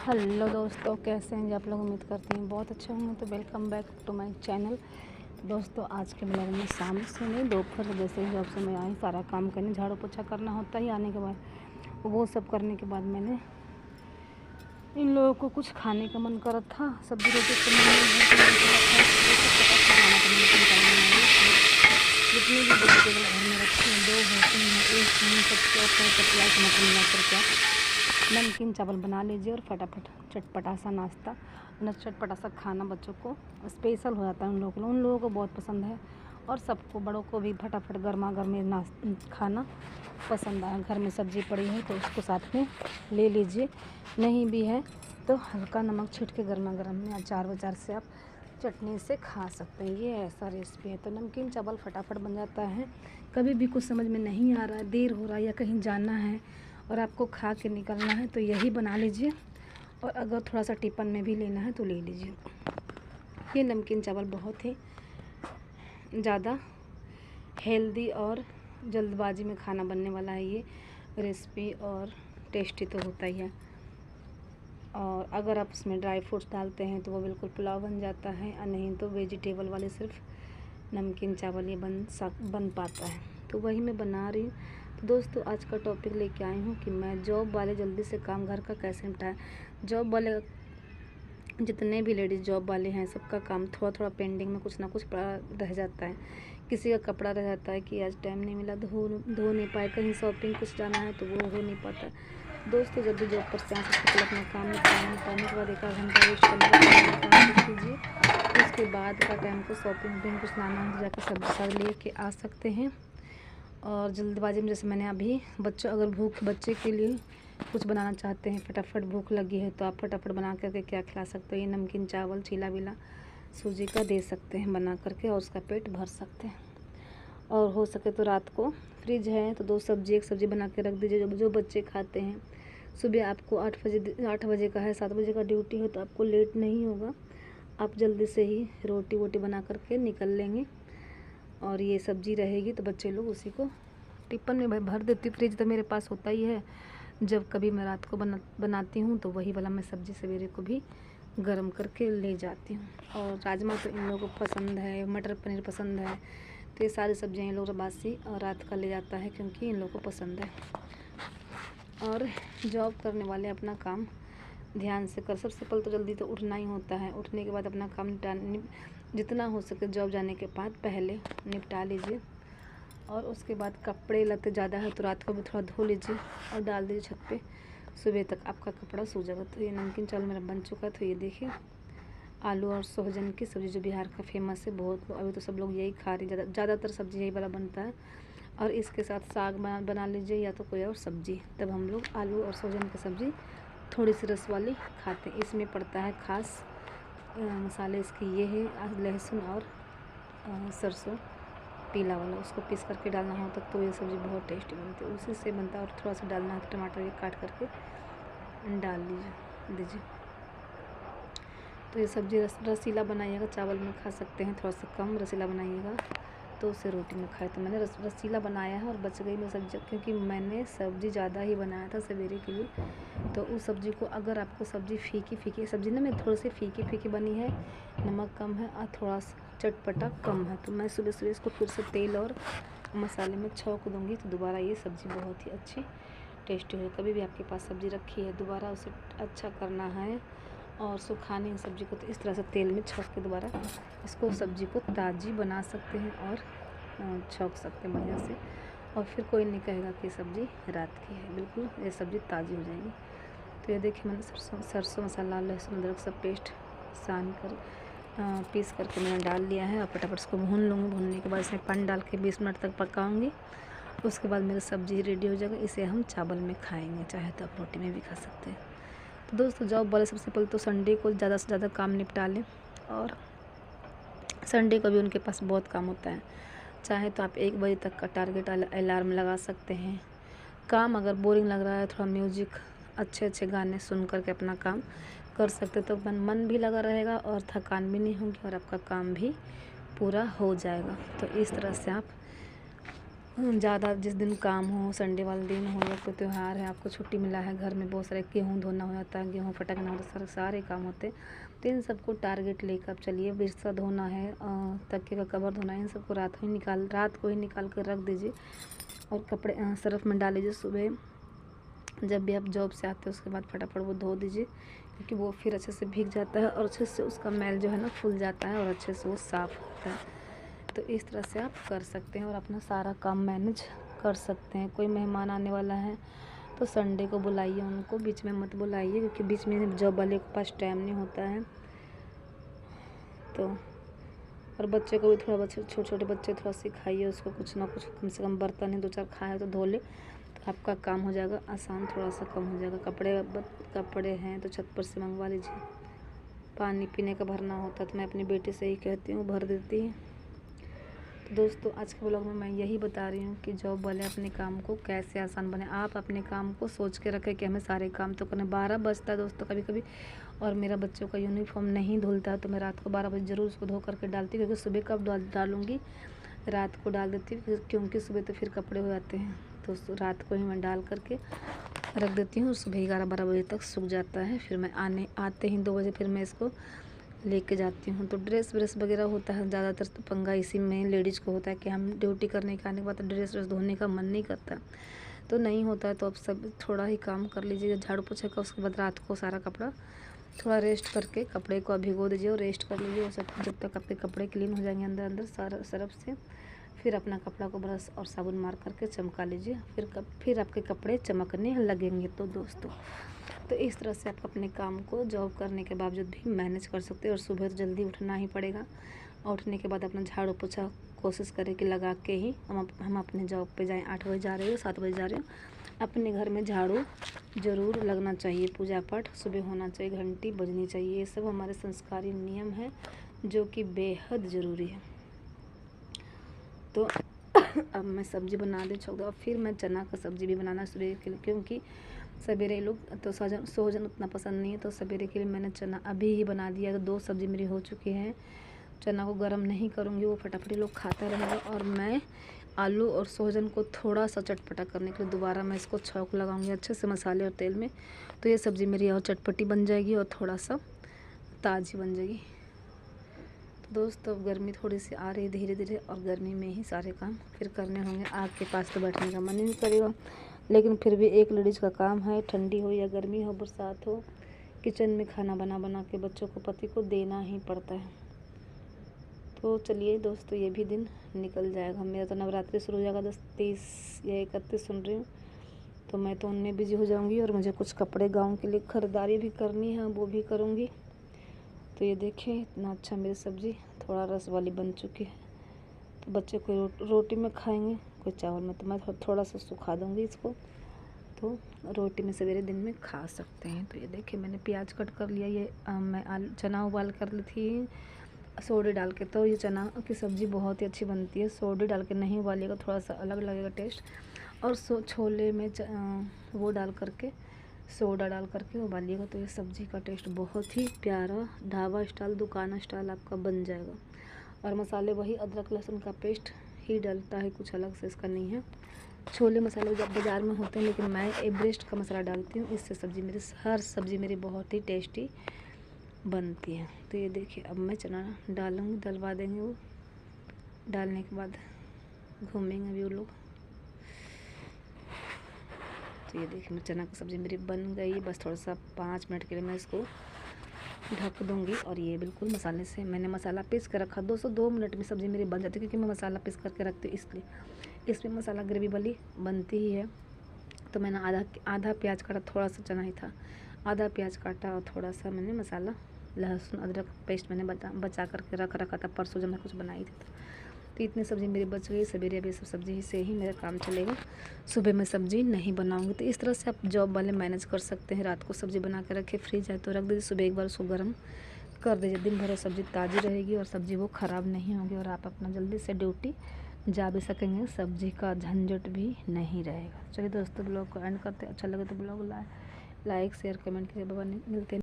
Hello दोस्तों, कैसे हैं जी आप लोग। उम्मीद करते हैं बहुत अच्छे होंगे। तो welcome back to my channel. दोस्तों आज के ब्लॉग में शाम से नहीं दोपहर जैसे ही जब से मैं आई सारा काम करने, झाड़ू पोछा करना होता ही आने के बाद। वो सब करने के बाद मैंने इन लोगों को कुछ खाने का मन करा था। सब्जी रोटी जितनी भी वेजिटेबल घर में रखी हैं, 2 होती हैं, एक नहीं सबसे सप्लाई का मटन मिला करके नमकीन चावल बना लीजिए और फटाफट चटपटा सा नाश्ता न चटपटा सा खाना बच्चों को स्पेशल हो जाता है। उन लोगों को बहुत पसंद है और सबको बड़ों को भी फटाफट गर्मा गर्म खाना पसंद आया। घर में सब्ज़ी पड़ी है तो उसको साथ में ले लीजिए, नहीं भी है तो हल्का नमक छिट के गर्मा गर्म में अचार वचार से आप चटनी से खा सकते हैं। ये ऐसा रेसिपी है। तो नमकीन चावल फटाफट बन जाता है। कभी भी कुछ समझ में नहीं आ रहा है, देर हो रहा है या कहीं जाना है और आपको खा के निकलना है तो यही बना लीजिए, और अगर थोड़ा सा टिफ़िन में भी लेना है तो ले लीजिए। ये नमकीन चावल बहुत ही ज़्यादा हेल्दी और जल्दबाजी में खाना बनने वाला है ये रेसिपी, और टेस्टी तो होता ही है। और अगर आप उसमें ड्राई फ्रूट्स डालते हैं तो वो बिल्कुल पुलाव बन जाता है, और नहीं तो वेजिटेबल वाले सिर्फ नमकीन चावल ये बन पाता है। तो वही मैं बना रही हूँ। तो दोस्तों आज का टॉपिक लेके आई हूँ कि मैं जॉब वाले जल्दी से काम घर का कैसे निपटाएं। जॉब वाले जितने भी लेडीज़ जॉब वाले हैं सबका काम थोड़ा थोड़ा पेंडिंग में कुछ ना कुछ पड़ा रह जाता है। किसी का कपड़ा रह जाता है कि आज टाइम नहीं मिला, धो नहीं पाए, कहीं शॉपिंग कुछ जाना है तो वो हो नहीं पाता। दोस्तों जब भी जॉब पर से आए सबसे पहले अपना काम निपटाने के बाद 1 आध घंटा रेस्ट करने कीजिए। उसके बाद का टाइम को शॉपिंग भी कुछ लाना हो जाकर सब्जी साग ले के आ सकते हैं। और जल्दबाजी में जैसे मैंने अभी अगर बच्चे के लिए कुछ बनाना चाहते हैं, फटाफट भूख लगी है तो आप फटाफट बना करके क्या खिला सकते हो। ये नमकीन चावल चीला विला सूजी का दे सकते हैं बना करके और उसका पेट भर सकते हैं। और हो सके तो रात को फ्रिज है तो 2 सब्जी 1 सब्जी बना के रख दीजिए जो बच्चे खाते हैं। सुबह आपको 8 बजे का है, 7 बजे का ड्यूटी है तो आपको लेट नहीं होगा, आप जल्दी से ही रोटी वोटी बना करके निकल लेंगे और ये सब्ज़ी रहेगी तो बच्चे लोग उसी को टिफ़िन में भर देती। फ्रिज तो मेरे पास होता ही है, जब कभी मैं रात को बनाती हूँ तो वही वाला मैं सब्ज़ी सवेरे को भी गर्म करके ले जाती हूँ। और राजमा तो इन लोगों को पसंद है, मटर पनीर पसंद है, तो ये सारी सब्जियाँ इन लोग बासी और रात का ले जाता है क्योंकि इन लोगों को पसंद है। और जॉब करने वाले अपना काम ध्यान से कर, सबसे पहले तो जल्दी तो उठना ही होता है। उठने के बाद अपना काम जितना हो सके जॉब जाने के बाद पहले निपटा लीजिए। और उसके बाद कपड़े लत्ते ज़्यादा है तो रात को भी थोड़ा धो लीजिए और डाल दीजिए छत पे, सुबह तक आपका कपड़ा सूख जाएगा। तो ये नमकीन चावल मेरा बन चुका है। तो ये देखिए आलू और सोहजन की सब्ज़ी जो बिहार का फेमस है, बहुत अभी तो सब लोग यही खा रही है, ज़्यादातर सब्ज़ी यही वाला बनता है। और इसके साथ साग बना लीजिए या तो कोई और सब्ज़ी, तब हम लोग आलू और सोहजन की सब्ज़ी थोड़ी सी रस वाली खाते हैं। इसमें पड़ता है ख़ास मसाले इसके ये है लहसुन और सरसों पीला वाला, उसको पीस करके डालना हो तो ये सब्ज़ी बहुत टेस्टी बनती है, उसी से बनता है। और थोड़ा सा डालना है तो टमाटर ये काट करके डाल दीजिए। तो ये सब्ज़ी रसीला बनाइएगा, चावल में खा सकते हैं, थोड़ा सा कम रसीला बनाइएगा तो उसे रोटी में खाए। तो मैंने रसीला बनाया है और बच गई मैं सब्ज़ी, क्योंकि मैंने सब्ज़ी ज़्यादा ही बनाया था सवेरे के लिए। तो उस सब्ज़ी को अगर आपको सब्ज़ी फीकी सब्ज़ी ना मेरी थोड़ी सी फीकी बनी है, नमक कम है और थोड़ा सा चटपटा कम है, तो मैं सुबह इसको फिर से तेल और मसाले में छौंक दूँगी तो दोबारा ये सब्ज़ी बहुत ही अच्छी टेस्टी हो। कभी भी आपके पास सब्ज़ी रखी है दोबारा उसे अच्छा करना है और सुखाने की सब्ज़ी को तो इस तरह से तेल में छौंक के दोबारा इसको सब्ज़ी को ताज़ी बना सकते हैं और छौंक सकते हैं बढ़िया से। और फिर कोई नहीं कहेगा कि सब्ज़ी रात की है, बिल्कुल ये सब्ज़ी ताज़ी हो जाएगी। तो ये देखिए मैंने सरसों मसाला लहसुन अदरक सब पेस्ट सान कर पीस करके मैंने डाल लिया है और फटाफट इसको भून लूँगी। भूनने के बाद इसमें पानी डाल के 20 मिनट तक पकाऊँगी। उसके बाद मेरी सब्ज़ी रेडी हो जाएगी। इसे हम चावल में खाएँगे, चाहे तो आप रोटी में भी खा सकते हैं। तो दोस्तों जॉब वाले सबसे पहले तो संडे को ज़्यादा से ज़्यादा काम निपटा लें, और संडे को भी उनके पास बहुत काम होता है। चाहे तो आप 1 बजे तक का टारगेट अलार्म लगा सकते हैं। काम अगर बोरिंग लग रहा है थोड़ा म्यूजिक अच्छे गाने सुन करके अपना काम कर सकते, तो मन भी लगा रहेगा और थकान भी नहीं होगी और आपका काम भी पूरा हो जाएगा। तो इस तरह से आप ज़्यादा जिस दिन काम हो, संडे वाले दिन हो या कोई त्यौहार है, आपको छुट्टी मिला है, घर में बहुत सारे गेहूँ धोना हो जाता है, गेहूँ फटकना होता है, सारे काम होते हैं। तो इन सबको टारगेट लेकर आप चलिए। बिस्तर धोना है, तकिए का कवर धोना है, इन सबको रात को ही निकाल कर रख दीजिए और कपड़े सर्फ़ में डाल लीजिए। सुबह जब भी आप जॉब से आते हैं उसके बाद फटाफट वो धो दीजिए, क्योंकि वो फिर अच्छे से भीग जाता है और अच्छे से उसका मैल जो है ना फूल जाता है और अच्छे से वो साफ़ होता है। तो इस तरह से आप कर सकते हैं और अपना सारा काम मैनेज कर सकते हैं। कोई मेहमान आने वाला है तो संडे को बुलाइए उनको, बीच में मत बुलाइए, क्योंकि बीच में जॉब वाले के पास टाइम नहीं होता है। तो और बच्चे को भी थोड़ा, छोटे छोटे बच्चे थोड़ा सिखाइए उसको कुछ ना कुछ, कम से कम बर्तन ही 2-4 खाए तो धो ले, तो आपका काम हो जाएगा आसान, थोड़ा सा कम हो जाएगा। कपड़े हैं तो छत पर से मंगवा लीजिए। पानी पीने का भरना होता तो मैं अपनी बेटी से ही कहती हूँ, भर देती है। तो दोस्तों आज के ब्लॉग में मैं यही बता रही हूँ कि जॉब वाले अपने काम को कैसे आसान बने। आप अपने काम को सोच के रखें कि हमें सारे काम तो करने। 12 बजता है दोस्तों कभी कभी, और मेरा बच्चों का यूनिफॉर्म नहीं धुलता है, तो मैं रात को 12 बजे ज़रूर उसको धो करके डालती हूँ, क्योंकि सुबह कब डालूँगी, रात को डाल देती हूँ, क्योंकि सुबह तो फिर कपड़े हो जाते हैं। तो रात को ही मैं डाल करके रख देती हूँ और सुबह 11-12 बजे तक सूख जाता है। फिर मैं आते ही 2 बजे फिर मैं इसको लेके जाती हूँ। तो ड्रेस वगैरह होता है ज़्यादातर, तो पंगा इसी में लेडीज़ को होता है कि हम ड्यूटी करने के आने के बाद तो ड्रेस धोने का मन नहीं करता, तो नहीं होता है। तो आप सब थोड़ा ही काम कर लीजिए, झाड़ू पोछा का, उसके बाद रात को सारा कपड़ा थोड़ा रेस्ट करके कपड़े को भिगो दीजिए और रेस्ट कर लीजिए। और सब जब तक आपके कपड़े क्लीन हो जाएंगे अंदर सारा सर्फ से, फिर अपना कपड़ा को ब्रश और साबुन मार करके चमका लीजिए, फिर आपके कपड़े चमकने लगेंगे। तो दोस्तों तो इस तरह से आप अपने काम को जॉब करने के बावजूद भी मैनेज कर सकते हैं। और सुबह तो जल्दी उठना ही पड़ेगा, और उठने के बाद अपना झाड़ू पोछा कोशिश करें कि लगा के ही हम अपने जॉब पे जाएं। 8 बजे जा रहे हो, 7 बजे जा रहे हो, अपने घर में झाड़ू ज़रूर लगना चाहिए, पूजा पाठ सुबह होना चाहिए, घंटी बजनी चाहिए। ये सब हमारे संस्कारी नियम है जो कि बेहद ज़रूरी है। तो अब मैं सब्ज़ी बना दी छोड़ दो, और फिर मैं चना का सब्ज़ी भी बनाना सुबह के लिए, क्योंकि सवेरे लोग तो सोहजन उतना पसंद नहीं है, तो सवेरे के लिए मैंने चना अभी ही बना दिया। तो 2 सब्ज़ी मेरी हो चुकी हैं। चना को गरम नहीं करूँगी, वो फटाफट लोग खाता रहेगा, और मैं आलू और सोहजन को थोड़ा सा चटपटा करने के लिए दोबारा मैं इसको छौंक लगाऊंगी अच्छे से मसाले और तेल में। तो ये सब्ज़ी मेरी और चटपटी बन जाएगी और थोड़ा सा ताज़ी बन जाएगी। तो दोस्तों अब गर्मी थोड़ी सी आ रही है धीरे धीरे, और गर्मी में ही सारे काम फिर करने होंगे। आग के पास तो बैठने का मन ही नहीं करेगा, लेकिन फिर भी एक लेडीज़ का काम है, ठंडी हो या गर्मी हो, बरसात हो, किचन में खाना बना के बच्चों को, पति को देना ही पड़ता है। तो चलिए दोस्तों ये भी दिन निकल जाएगा। मेरा तो नवरात्रि शुरू हो जाएगा 10-30 या 31 सुन रही हूँ, तो मैं तो उनमें बिजी हो जाऊँगी, और मुझे कुछ कपड़े गाँव के लिए ख़रीदारी भी करनी है, वो भी करूँगी। तो ये देखें इतना अच्छा मेरी सब्ज़ी थोड़ा रस वाली बन चुकी है। तो बच्चे कोई रोटी में खाएंगे, कोई चावल में, तो मैं थोड़ा सा सुखा दूँगी इसको, तो रोटी में सवेरे दिन में खा सकते हैं। तो ये देखिए मैंने प्याज कट कर लिया। ये मैं चना उबाल कर ली थी सोडे डाल के, तो ये चना की सब्ज़ी बहुत ही अच्छी बनती है। सोडे डाल के नहीं उबालिएगा, थोड़ा सा अलग लगेगा टेस्ट। और छोले में वो डाल करके, सोडा डाल करके उबालिएगा, तो ये सब्ज़ी का टेस्ट बहुत ही प्यारा ढाबा स्टाइल, दुकान स्टाइल आपका बन जाएगा। और मसाले वही अदरक लहसुन का पेस्ट ही डलता है, कुछ अलग से इसका नहीं है। छोले मसाले जब बाज़ार में होते हैं, लेकिन मैं एवरेस्ट का मसाला डालती हूँ, इससे हर सब्ज़ी मेरी बहुत ही टेस्टी बनती है। तो ये देखिए अब मैं चना डालूँगी, डलवा देंगे वो, डालने के बाद घूमेंगे अभी वो लोग। तो ये देखिए चना की सब्ज़ी मेरी बन गई, बस थोड़ा सा 5 मिनट के लिए मैं इसको ढक दूँगी। और ये बिल्कुल मसाले से मैंने मसाला पीस कर रखा, 2 मिनट में सब्ज़ी मेरी बन जाती है, क्योंकि मैं मसाला पीस करके रखती हूँ, इसलिए इसमें मसाला ग्रेवी वाली बनती ही है। तो मैंने आधा प्याज काटा, थोड़ा सा चना ही था, आधा प्याज काटा, और थोड़ा सा मैंने मसाला लहसुन अदरक पेस्ट मैंने बचा करके रखा था परसों जब मैं कुछ बनाई थी। तो इतनी सब्ज़ी मेरी बच गई। सवेरे अभी सब सब्ज़ी से ही मेरा काम चलेगा, सुबह में सब्ज़ी नहीं बनाऊंगी। तो इस तरह से आप जॉब वाले मैनेज कर सकते हैं। रात को सब्ज़ी बना के रखे, फ्रिज है तो रख दीजिए, सुबह एक बार उसको गर्म कर दीजिए, दिन भर सब्ज़ी ताज़ी रहेगी और सब्ज़ी वो ख़राब नहीं होगी, और आप अपना जल्दी से ड्यूटी जा भी सकेंगे, सब्ज़ी का झंझट भी नहीं रहेगा। चलिए दोस्तों ब्लॉग को एंड करते हैं। अच्छा लगे तो ब्लॉग लाइक शेयर कमेंट कीजिए। बाबा मिलते हैं।